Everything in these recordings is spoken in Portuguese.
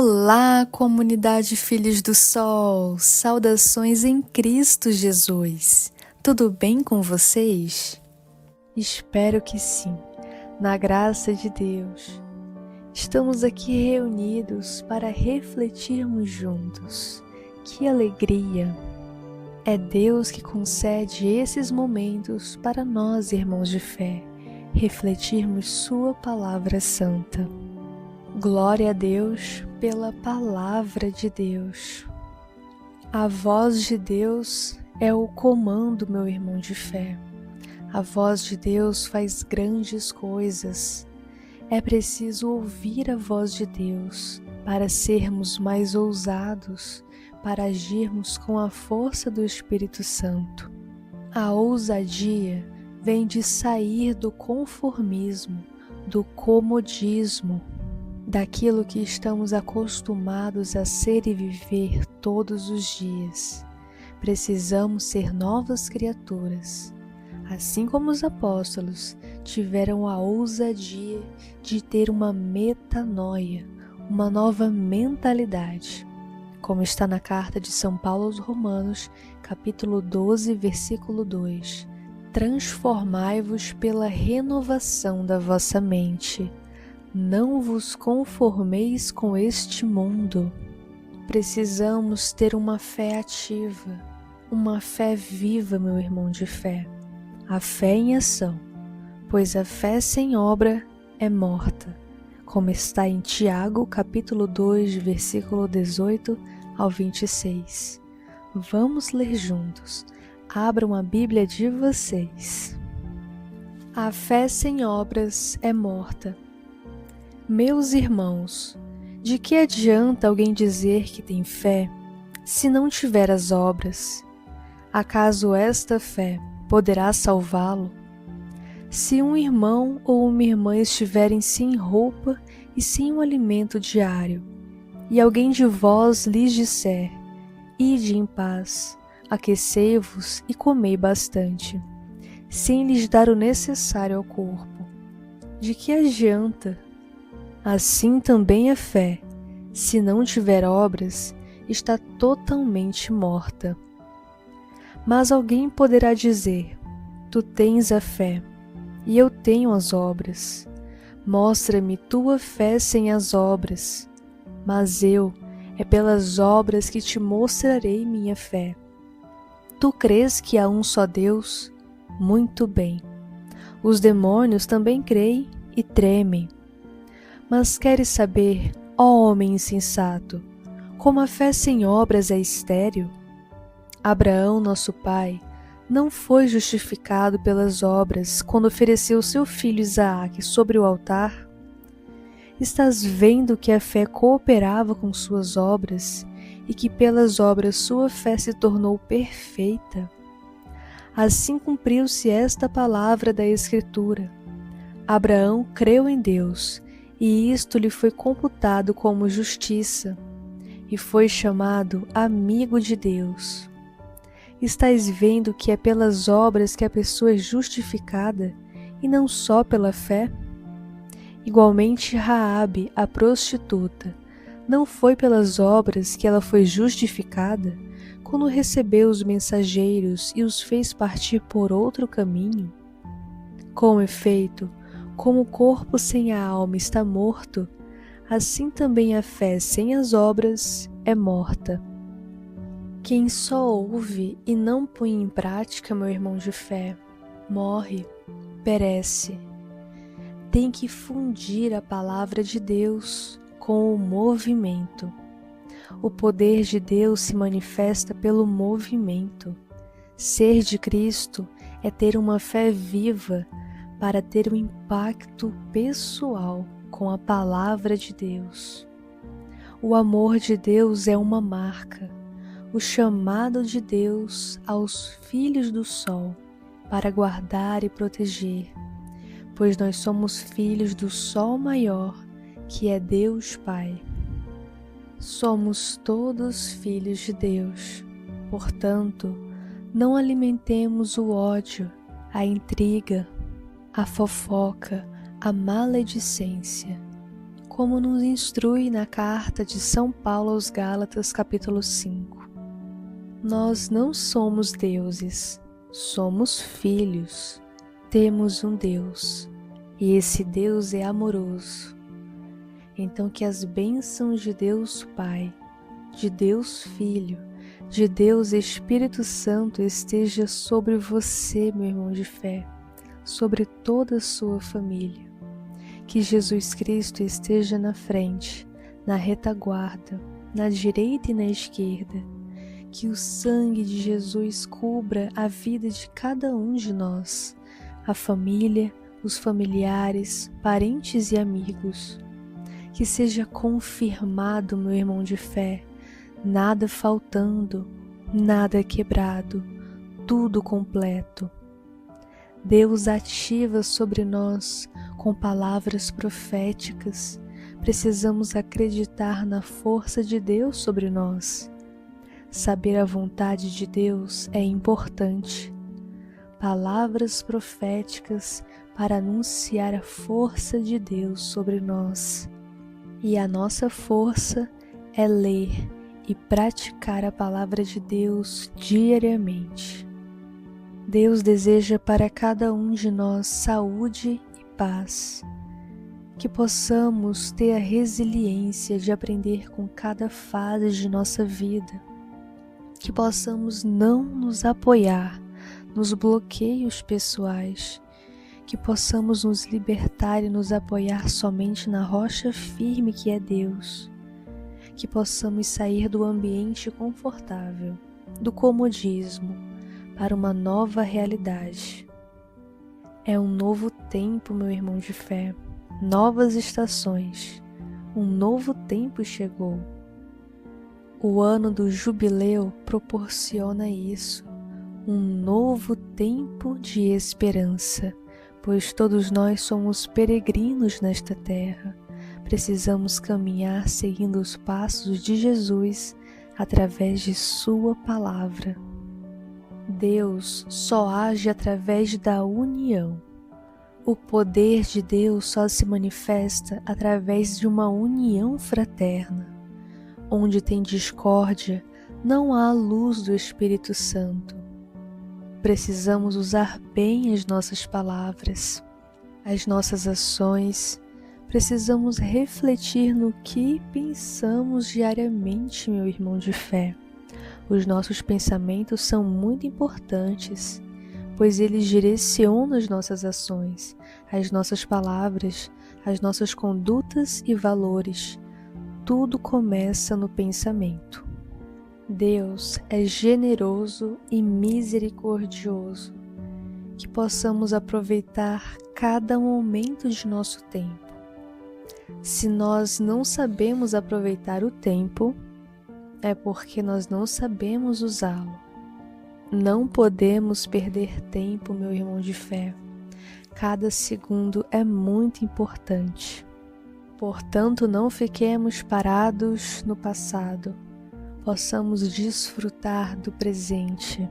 Olá, comunidade Filhos do Sol! Saudações em Cristo Jesus! Tudo bem com vocês? Espero que sim, na graça de Deus. Estamos aqui reunidos para refletirmos juntos. Que alegria! É Deus que concede esses momentos para nós, irmãos de fé, refletirmos Sua Palavra Santa. Glória a Deus pela Palavra de Deus. A voz de Deus é o comando, meu irmão de fé. A voz de Deus faz grandes coisas. É preciso ouvir a voz de Deus para sermos mais ousados, para agirmos com a força do Espírito Santo. A ousadia vem de sair do conformismo, do comodismo, daquilo que estamos acostumados a ser e viver todos os dias. Precisamos ser novas criaturas. Assim como os apóstolos tiveram a ousadia de ter uma metanoia, uma nova mentalidade, como está na carta de São Paulo aos Romanos, capítulo 12, versículo 2. Transformai-vos pela renovação da vossa mente. Não vos conformeis com este mundo. Precisamos ter uma fé ativa, uma fé viva, meu irmão de fé. A fé em ação, pois a fé sem obra é morta, como está em Tiago, capítulo 2, versículo 18 ao 26. Vamos ler juntos. Abram a Bíblia de vocês. A fé sem obras é morta. Meus irmãos, de que adianta alguém dizer que tem fé, se não tiver as obras? Acaso esta fé poderá salvá-lo? Se um irmão ou uma irmã estiverem sem roupa e sem um alimento diário, e alguém de vós lhes disser, ide em paz, aquecei-vos e comei bastante, sem lhes dar o necessário ao corpo, de que adianta? Assim também a fé, se não tiver obras, está totalmente morta. Mas alguém poderá dizer, tu tens a fé, e eu tenho as obras. Mostra-me tua fé sem as obras, mas é pelas obras que te mostrarei minha fé. Tu crês que há um só Deus? Muito bem. Os demônios também creem e tremem. Mas queres saber, ó homem insensato, como a fé sem obras é estéril? Abraão, nosso pai, não foi justificado pelas obras quando ofereceu seu filho Isaque sobre o altar? Estás vendo que a fé cooperava com suas obras e que pelas obras sua fé se tornou perfeita? Assim cumpriu-se esta palavra da Escritura. Abraão creu em Deus, e isto lhe foi computado como justiça, e foi chamado amigo de Deus. Estais vendo que é pelas obras que a pessoa é justificada, e não só pela fé? Igualmente Raabe, a prostituta, não foi pelas obras que ela foi justificada, quando recebeu os mensageiros e os fez partir por outro caminho? Com efeito, como o corpo sem a alma está morto, assim também a fé sem as obras é morta. Quem só ouve e não põe em prática, meu irmão de fé, morre, perece. Tem que fundir a palavra de Deus com o movimento. O poder de Deus se manifesta pelo movimento. Ser de Cristo é ter uma fé viva, para ter um impacto pessoal com a palavra de Deus. O amor de Deus é uma marca, o chamado de Deus aos filhos do sol para guardar e proteger, pois nós somos filhos do sol maior, que é Deus Pai. Somos todos filhos de Deus, portanto, não alimentemos o ódio, a intriga, a fofoca, a maledicência. como nos instrui na carta de São Paulo aos Gálatas, capítulo 5. Nós não somos deuses, somos filhos. Temos um Deus, e esse Deus é amoroso. Então que as bênçãos de Deus Pai, de Deus Filho, de Deus Espírito Santo esteja sobre você, meu irmão de fé, sobre toda a sua família. Que Jesus Cristo esteja na frente, na retaguarda, na direita e na esquerda. Que o sangue de Jesus cubra a vida de cada um de nós, a família, os familiares, parentes e amigos. Que seja confirmado, meu irmão de fé, nada faltando, nada quebrado, tudo completo. Deus ativa sobre nós com palavras proféticas. Precisamos acreditar na força de Deus sobre nós. Saber a vontade de Deus é importante. Palavras proféticas para anunciar a força de Deus sobre nós. E a nossa força é ler e praticar a palavra de Deus diariamente. Deus deseja para cada um de nós saúde e paz. Que possamos ter a resiliência de aprender com cada fase de nossa vida. Que possamos não nos apoiar nos bloqueios pessoais. Que possamos nos libertar e nos apoiar somente na rocha firme que é Deus. Que possamos sair do ambiente confortável, do comodismo, para uma nova realidade. É um novo tempo, meu irmão de fé, novas estações, um novo tempo chegou. O ano do jubileu proporciona isso, um novo tempo de esperança, pois todos nós somos peregrinos nesta terra. Precisamos caminhar seguindo os passos de Jesus através de sua palavra. Deus só age através da união. O poder de Deus só se manifesta através de uma união fraterna. Onde tem discórdia, não há luz do Espírito Santo. Precisamos usar bem as nossas palavras, as nossas ações. Precisamos refletir no que pensamos diariamente, meu irmão de fé. Os nossos pensamentos são muito importantes, pois eles direcionam as nossas ações, as nossas palavras, as nossas condutas e valores. Tudo começa no pensamento. Deus é generoso e misericordioso. Que possamos aproveitar cada momento de nosso tempo. Se nós não sabemos aproveitar o tempo, é porque nós não sabemos usá-lo. Não podemos perder tempo, meu irmão de fé. Cada segundo é muito importante. Portanto, não fiquemos parados no passado. Possamos desfrutar do presente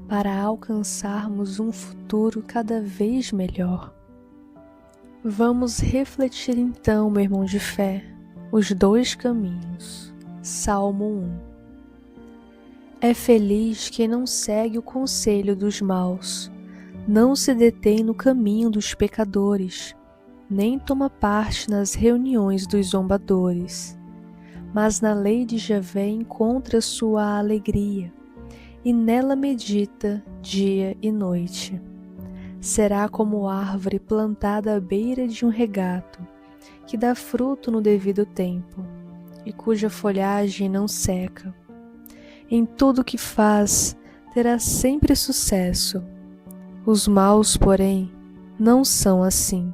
para alcançarmos um futuro cada vez melhor. Vamos refletir então, meu irmão de fé, os dois caminhos. Salmo 1. É feliz quem não segue o conselho dos maus, não se detém no caminho dos pecadores, nem toma parte nas reuniões dos zombadores. Mas na lei de Javé encontra sua alegria, e nela medita dia e noite. Será como árvore plantada à beira de um regato, que dá fruto no devido tempo, e cuja folhagem não seca. Em tudo que faz, terá sempre sucesso. Os maus, porém, não são assim.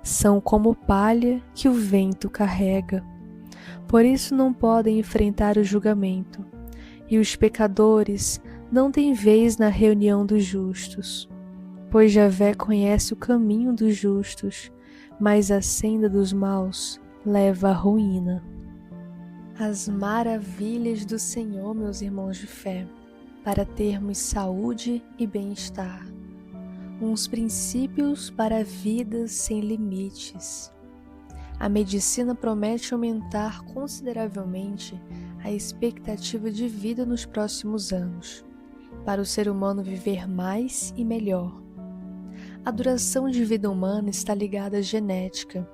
São como palha que o vento carrega. Por isso não podem enfrentar o julgamento, e os pecadores não têm vez na reunião dos justos. Pois Javé conhece o caminho dos justos, mas a senda dos maus leva à ruína. As maravilhas do Senhor, meus irmãos de fé, para termos saúde e bem-estar. Uns princípios para a vida sem limites. A medicina promete aumentar consideravelmente a expectativa de vida nos próximos anos, para o ser humano viver mais e melhor. A duração de vida humana está ligada à genética.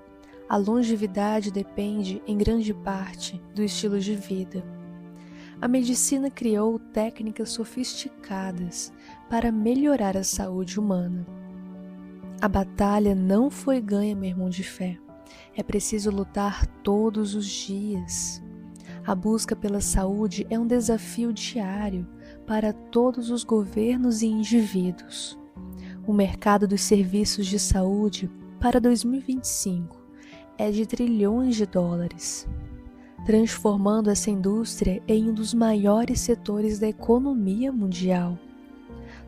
A longevidade depende, em grande parte, do estilo de vida. A medicina criou técnicas sofisticadas para melhorar a saúde humana. A batalha não foi ganha, meu irmão de fé. É preciso lutar todos os dias. A busca pela saúde é um desafio diário para todos os governos e indivíduos. O mercado dos serviços de saúde para 2025 é de trilhões de dólares, transformando essa indústria em um dos maiores setores da economia mundial.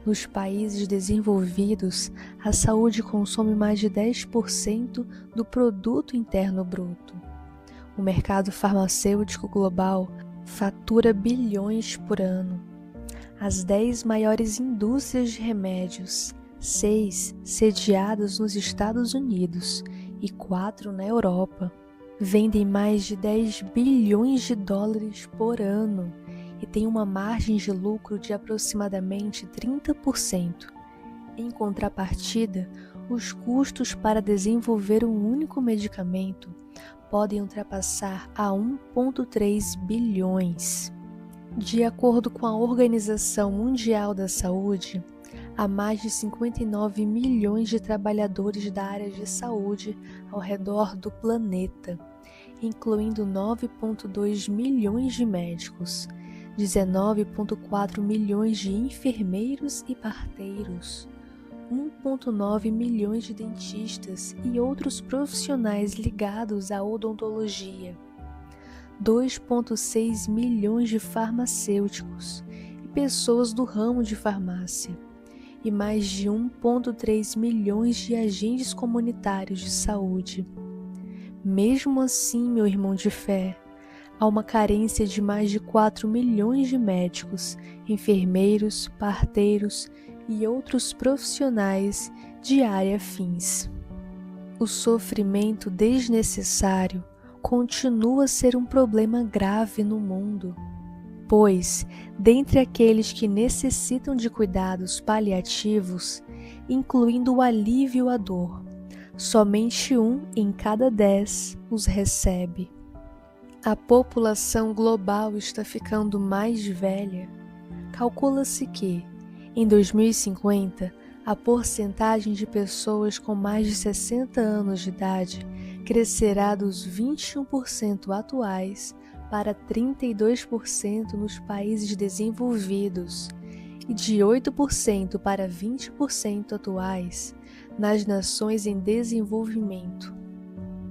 Nos países desenvolvidos, a saúde consome mais de 10% do produto interno bruto. O mercado farmacêutico global fatura bilhões por ano. As 10 maiores indústrias de remédios, 6 sediadas nos Estados Unidos e 4 na Europa, vendem mais de 10 bilhões de dólares por ano e têm uma margem de lucro de aproximadamente 30%. Em contrapartida, os custos para desenvolver um único medicamento podem ultrapassar a 1,3 bilhões. De acordo com a Organização Mundial da Saúde, há mais de 59 milhões de trabalhadores da área de saúde ao redor do planeta, incluindo 9,2 milhões de médicos, 19,4 milhões de enfermeiros e parteiros, 1,9 milhões de dentistas e outros profissionais ligados à odontologia, 2,6 milhões de farmacêuticos e pessoas do ramo de farmácia, e mais de 1,3 milhões de agentes comunitários de saúde. Mesmo assim, meu irmão de fé, há uma carência de mais de 4 milhões de médicos, enfermeiros, parteiros e outros profissionais de área afins. O sofrimento desnecessário continua a ser um problema grave no mundo, pois, dentre aqueles que necessitam de cuidados paliativos, incluindo o alívio à dor, somente 1 em cada 10 os recebe. A população global está ficando mais velha. Calcula-se que, em 2050, a porcentagem de pessoas com mais de 60 anos de idade crescerá dos 21% atuais para 32% nos países desenvolvidos e de 8% para 20% atuais nas nações em desenvolvimento.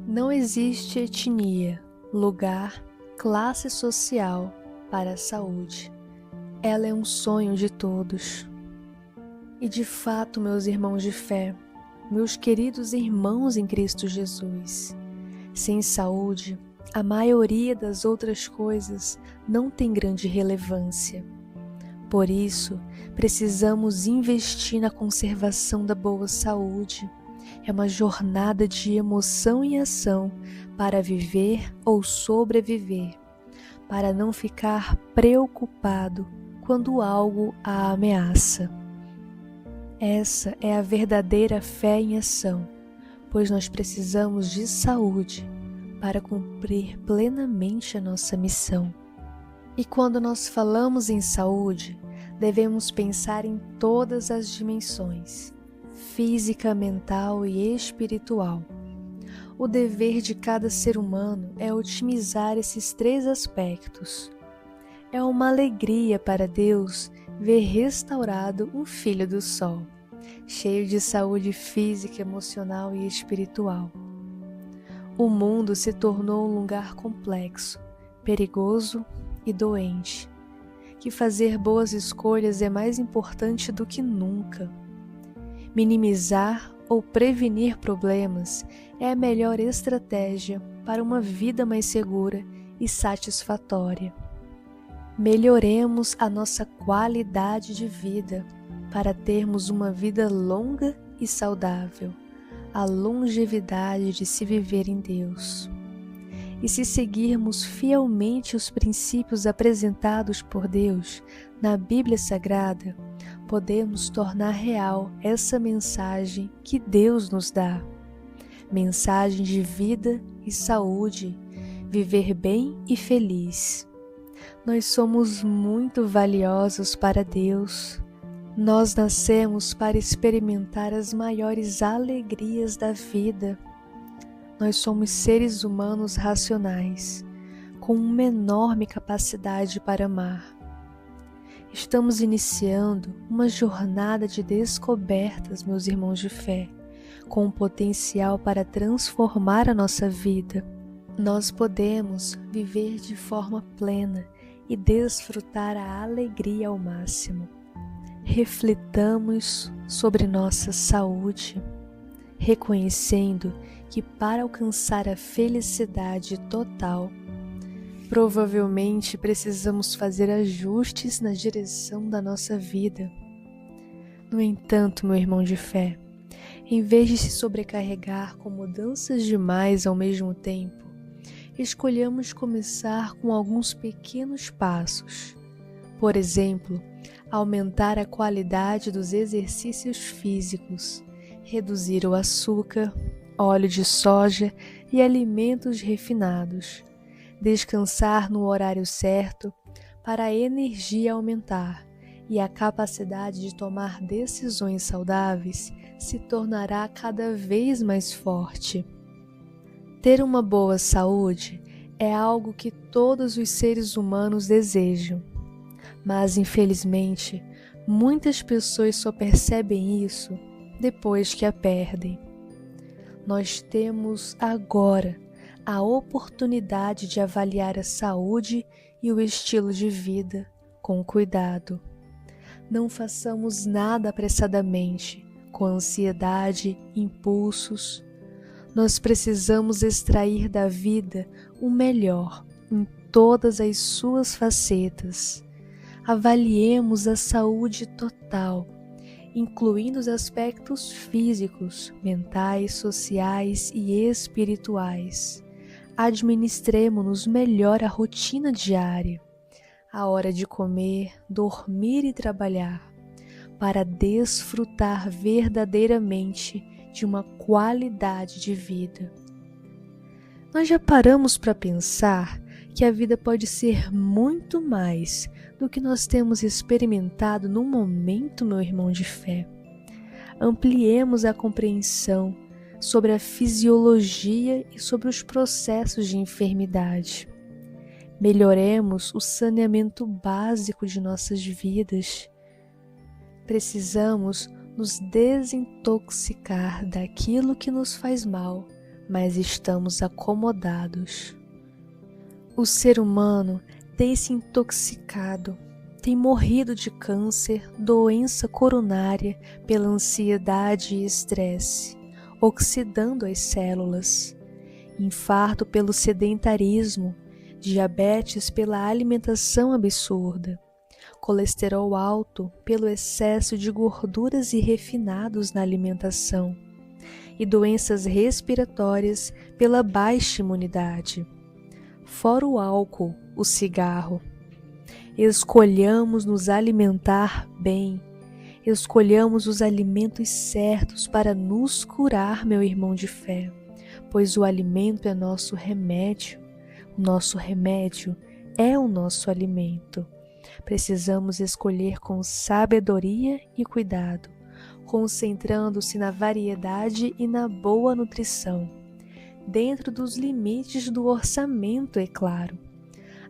Não existe etnia, lugar, classe social para a saúde. Ela é um sonho de todos. E de fato, meus irmãos de fé, meus queridos irmãos em Cristo Jesus, sem saúde, a maioria das outras coisas não tem grande relevância. Por isso, precisamos investir na conservação da boa saúde. É uma jornada de emoção e ação para viver ou sobreviver, para não ficar preocupado quando algo a ameaça. Essa é a verdadeira fé em ação, pois nós precisamos de saúde para cumprir plenamente a nossa missão. E quando nós falamos em saúde, devemos pensar em todas as dimensões, física, mental e espiritual. O dever de cada ser humano é otimizar esses 3 aspectos. É uma alegria para Deus ver restaurado um filho do sol, cheio de saúde física, emocional e espiritual. O mundo se tornou um lugar complexo, perigoso e doente, que fazer boas escolhas é mais importante do que nunca. Minimizar ou prevenir problemas é a melhor estratégia para uma vida mais segura e satisfatória. Melhoremos a nossa qualidade de vida para termos uma vida longa e saudável, a longevidade de se viver em Deus. E se seguirmos fielmente os princípios apresentados por Deus na Bíblia Sagrada, podemos tornar real essa mensagem que Deus nos dá. Mensagem de vida e saúde, viver bem e feliz. Nós somos muito valiosos para Deus. Nós nascemos para experimentar as maiores alegrias da vida. Nós somos seres humanos racionais, com uma enorme capacidade para amar. Estamos iniciando uma jornada de descobertas, meus irmãos de fé, com um potencial para transformar a nossa vida. Nós podemos viver de forma plena e desfrutar a alegria ao máximo. Reflitamos sobre nossa saúde, reconhecendo que para alcançar a felicidade total, provavelmente precisamos fazer ajustes na direção da nossa vida. No entanto, meu irmão de fé, em vez de se sobrecarregar com mudanças demais ao mesmo tempo, escolhamos começar com alguns pequenos passos. Por exemplo, aumentar a qualidade dos exercícios físicos, reduzir o açúcar, óleo de soja e alimentos refinados, descansar no horário certo para a energia aumentar e a capacidade de tomar decisões saudáveis se tornará cada vez mais forte. Ter uma boa saúde é algo que todos os seres humanos desejam, mas infelizmente muitas pessoas só percebem isso depois que a perdem. Nós temos agora a oportunidade de avaliar a saúde e o estilo de vida com cuidado. Não façamos nada apressadamente, com ansiedade, impulsos. Nós precisamos extrair da vida o melhor em todas as suas facetas. Avaliemos a saúde total, incluindo os aspectos físicos, mentais, sociais e espirituais. Administremos-nos melhor a rotina diária, a hora de comer, dormir e trabalhar, para desfrutar verdadeiramente de uma qualidade de vida. Nós já paramos para pensar que a vida pode ser muito mais do que nós temos experimentado no momento, meu irmão de fé. Ampliemos a compreensão sobre a fisiologia e sobre os processos de enfermidade. Melhoremos o saneamento básico de nossas vidas. Precisamos nos desintoxicar daquilo que nos faz mal, mas estamos acomodados. O ser humano tem se intoxicado, tem morrido de câncer, doença coronária pela ansiedade e estresse, oxidando as células, infarto pelo sedentarismo, diabetes pela alimentação absurda, colesterol alto pelo excesso de gorduras e refinados na alimentação, e doenças respiratórias pela baixa imunidade. Fora o álcool, o cigarro. Escolhamos nos alimentar bem. Escolhamos os alimentos certos para nos curar, meu irmão de fé, pois o alimento é nosso remédio. O nosso remédio é o nosso alimento. Precisamos escolher com sabedoria e cuidado, concentrando-se na variedade e na boa nutrição, dentro dos limites do orçamento, é claro.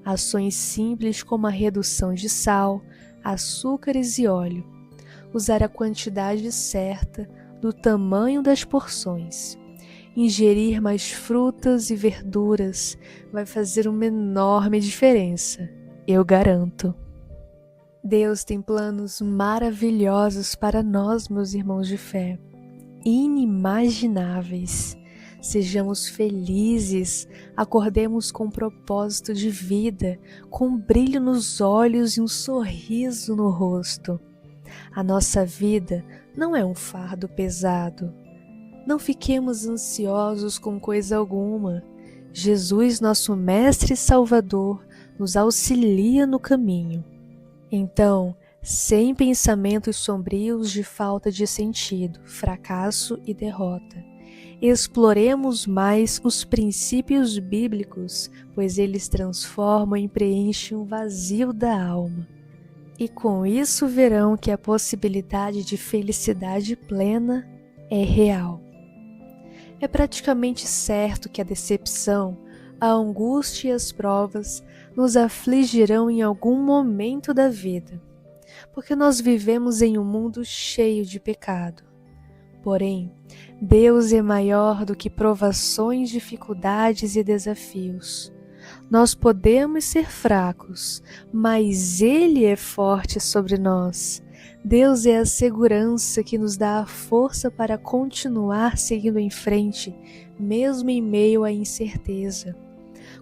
Ações simples como a redução de sal, açúcares e óleo. Usar a quantidade certa, do tamanho das porções. Ingerir mais frutas e verduras vai fazer uma enorme diferença, eu garanto. Deus tem planos maravilhosos para nós, meus irmãos de fé, inimagináveis. Sejamos felizes, acordemos com propósito de vida, com um brilho nos olhos e um sorriso no rosto. A nossa vida não é um fardo pesado. Não fiquemos ansiosos com coisa alguma. Jesus, nosso Mestre e Salvador, nos auxilia no caminho. Então, sem pensamentos sombrios de falta de sentido, fracasso e derrota, exploremos mais os princípios bíblicos, pois eles transformam e preenchem o vazio da alma. E com isso verão que a possibilidade de felicidade plena é real. É praticamente certo que a decepção, a angústia e as provas nos afligirão em algum momento da vida, porque nós vivemos em um mundo cheio de pecado. Porém, Deus é maior do que provações, dificuldades e desafios. Nós podemos ser fracos, mas Ele é forte sobre nós. Deus é a segurança que nos dá a força para continuar seguindo em frente, mesmo em meio à incerteza.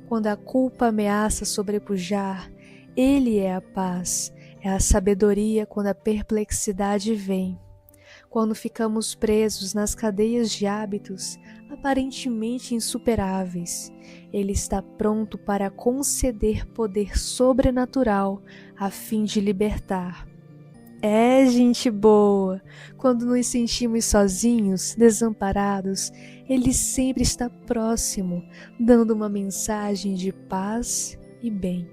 Quando a culpa ameaça sobrepujar, Ele é a paz, é a sabedoria quando a perplexidade vem. Quando ficamos presos nas cadeias de hábitos aparentemente insuperáveis, Ele está pronto para conceder poder sobrenatural a fim de libertar. É, gente boa! Quando nos sentimos sozinhos, desamparados, Ele sempre está próximo, dando uma mensagem de paz e bem.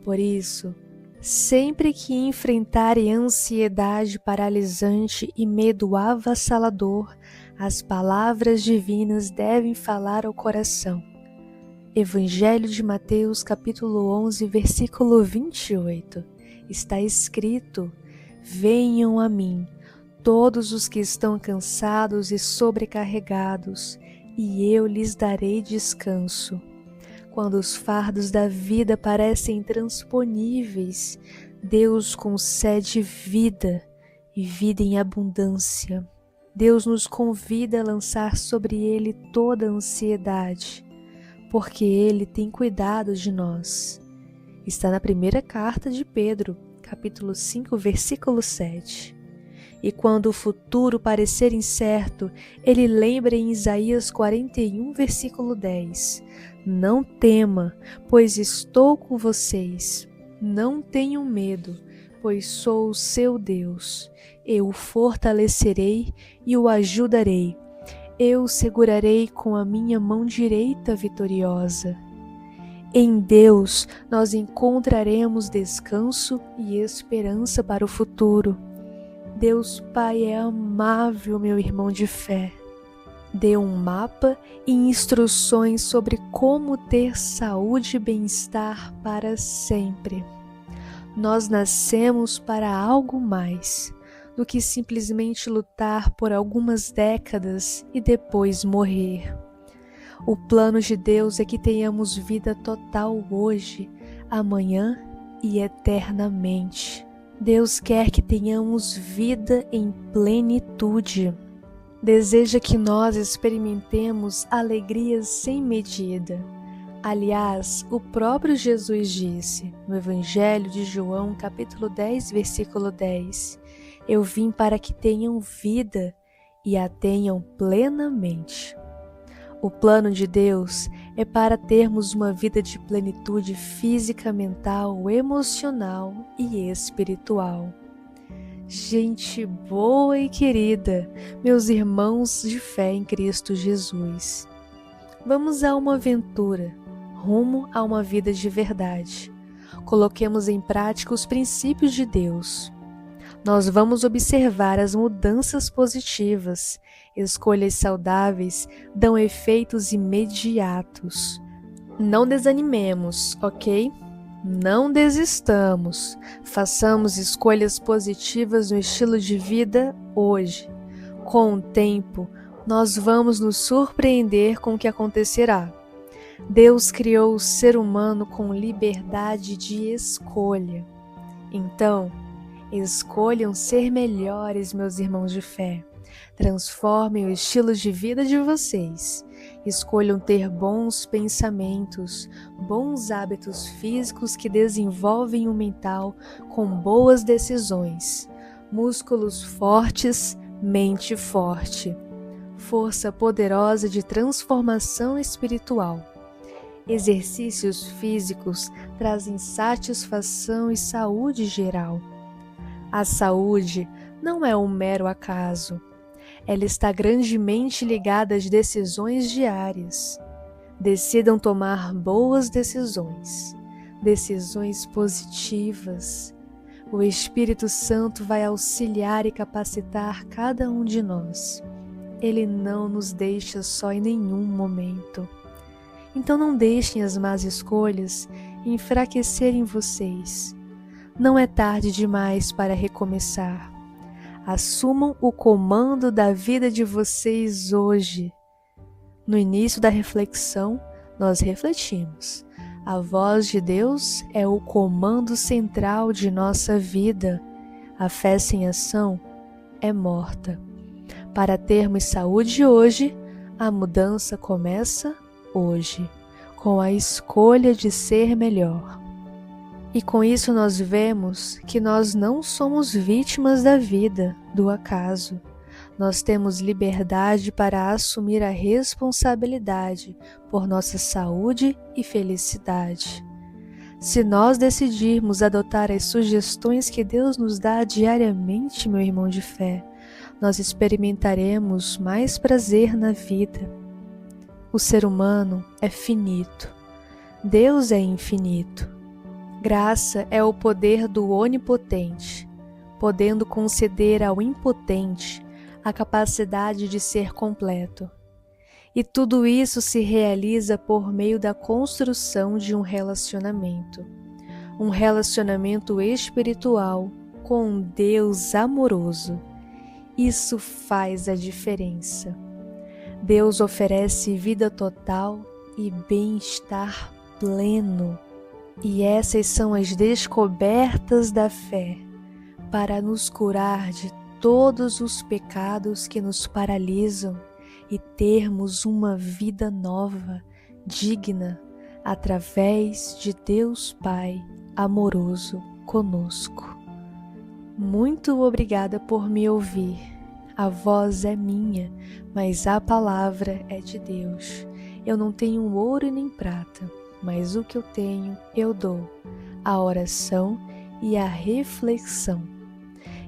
Por isso, sempre que enfrentarem ansiedade paralisante e medo avassalador, as palavras divinas devem falar ao coração. Evangelho de Mateus, capítulo 11, versículo 28. Está escrito: venham a mim, todos os que estão cansados e sobrecarregados, e eu lhes darei descanso. Quando os fardos da vida parecem intransponíveis, Deus concede vida e vida em abundância. Deus nos convida a lançar sobre Ele toda a ansiedade, porque Ele tem cuidado de nós. Está na primeira carta de Pedro, capítulo 5, versículo 7. E quando o futuro parecer incerto, Ele lembra em Isaías 41, versículo 10. Não tema, pois estou com vocês. Não tenham medo, pois sou o seu Deus. Eu o fortalecerei e o ajudarei. Eu o segurarei com a minha mão direita vitoriosa. Em Deus nós encontraremos descanso e esperança para o futuro. Deus Pai é amável, meu irmão de fé. Dê um mapa e instruções sobre como ter saúde e bem-estar para sempre. Nós nascemos para algo mais do que simplesmente lutar por algumas décadas e depois morrer. O plano de Deus é que tenhamos vida total hoje, amanhã e eternamente. Deus quer que tenhamos vida em plenitude. Deseja que nós experimentemos alegrias sem medida. Aliás, o próprio Jesus disse, no Evangelho de João, capítulo 10, versículo 10, eu vim para que tenham vida e a tenham plenamente. O plano de Deus é para termos uma vida de plenitude física, mental, emocional e espiritual. Gente boa e querida, meus irmãos de fé em Cristo Jesus, vamos a uma aventura, rumo a uma vida de verdade. Coloquemos em prática os princípios de Deus. Nós vamos observar as mudanças positivas. Escolhas saudáveis dão efeitos imediatos. Não desanimemos, ok? Não desistamos. Façamos escolhas positivas no estilo de vida hoje. Com o tempo, nós vamos nos surpreender com o que acontecerá. Deus criou o ser humano com liberdade de escolha. Então, escolham ser melhores, meus irmãos de fé. Transformem o estilo de vida de vocês. Escolham ter bons pensamentos, bons hábitos físicos que desenvolvem o mental com boas decisões. Músculos fortes, mente forte. força poderosa de transformação espiritual. Exercícios físicos trazem satisfação e saúde geral. A saúde não é um mero acaso. Ela está grandemente ligada às decisões diárias. Decidam tomar boas decisões, decisões positivas. O Espírito Santo vai auxiliar e capacitar cada um de nós. Ele não nos deixa só em nenhum momento. Então não deixem as más escolhas enfraquecerem vocês. Não é tarde demais para recomeçar. Assumam o comando da vida de vocês hoje. No início da reflexão, nós refletimos. A voz de Deus é o comando central de nossa vida. A fé sem ação é morta. Para termos saúde hoje, a mudança começa hoje, com a escolha de ser melhor. E com isso nós vemos que nós não somos vítimas da vida, do acaso. Nós temos liberdade para assumir a responsabilidade por nossa saúde e felicidade. Se nós decidirmos adotar as sugestões que Deus nos dá diariamente, meu irmão de fé, nós experimentaremos mais prazer na vida. O ser humano é finito. Deus é infinito. Graça é o poder do onipotente, podendo conceder ao impotente a capacidade de ser completo. E tudo isso se realiza por meio da construção de um relacionamento espiritual com um Deus amoroso. Isso faz a diferença. Deus oferece vida total e bem-estar pleno. E essas são as descobertas da fé para nos curar de todos os pecados que nos paralisam e termos uma vida nova, digna, através de Deus Pai amoroso conosco. Muito obrigada por me ouvir. A voz é minha, mas a palavra é de Deus. Eu não tenho ouro e nem prata, mas o que eu tenho eu dou, a oração e a reflexão.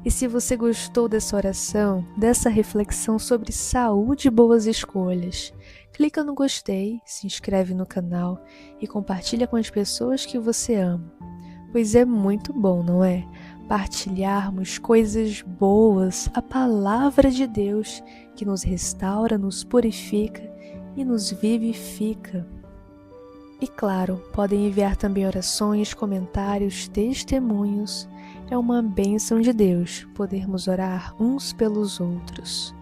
E se você gostou dessa oração, dessa reflexão sobre saúde e boas escolhas, clica no gostei, se inscreve no canal e compartilha com as pessoas que você ama. Pois é muito bom, não é? Partilharmos coisas boas, a palavra de Deus que nos restaura, nos purifica e nos vivifica. E claro, podem enviar também orações, comentários, testemunhos. É uma bênção de Deus podermos orar uns pelos outros.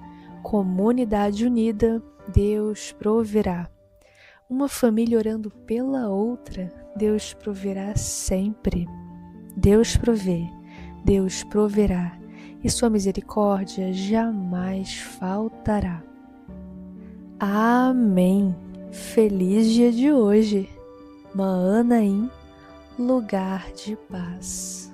Comunidade unida, Deus proverá. Uma família orando pela outra, Deus proverá sempre. Deus provê, Deus proverá, e sua misericórdia jamais faltará. Amém. Feliz dia de hoje. Maanaim, lugar de paz.